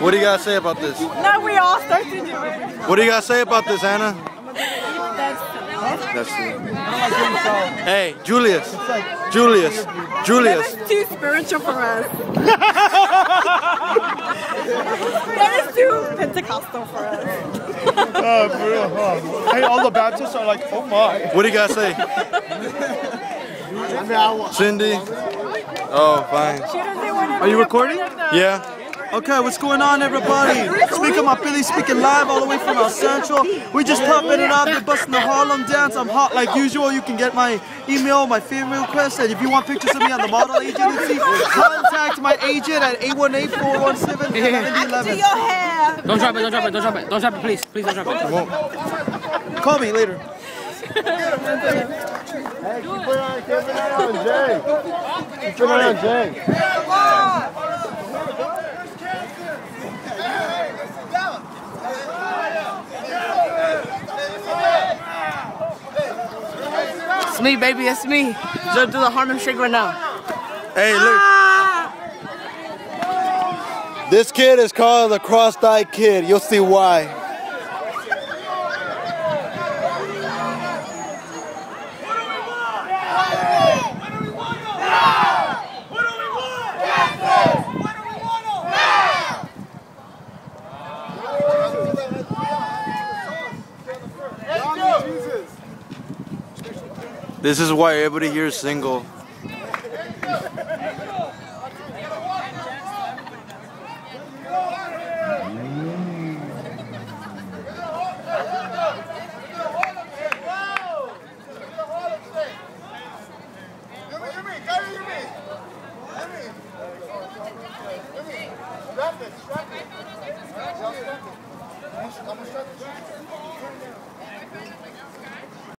What do you guys say about this? Now we all start to do it. What do you guys say about this, Anna? That's it. Hey, Julius. Julius. Julius. That is too spiritual for us. That is too Pentecostal for us. Oh, for real, huh? Hey, all the Baptists are like, oh my. What do you guys say? Cindy? Oh, fine. Are you recording? Yeah. Okay, what's going on, everybody? Speaking my Philly, speaking live all the way from El Centro. We just popping it up, they're busting the Harlem dance. I'm hot like usual. You can get my email, my favorite request, and if you want pictures of me on the model agency, contact my agent at 818-417-1111. Your hair. Don't drop it, don't drop it, don't drop it, don't drop it, please. Please don't drop it. Call me later. Hey, keep an eye on Jay. Keep an eye on Jay. It's me, baby, it's me. So do the Harlem Shake right now. Hey, look. This kid is called the cross-eyed kid. You'll see why. This is why everybody here is single. Vamos,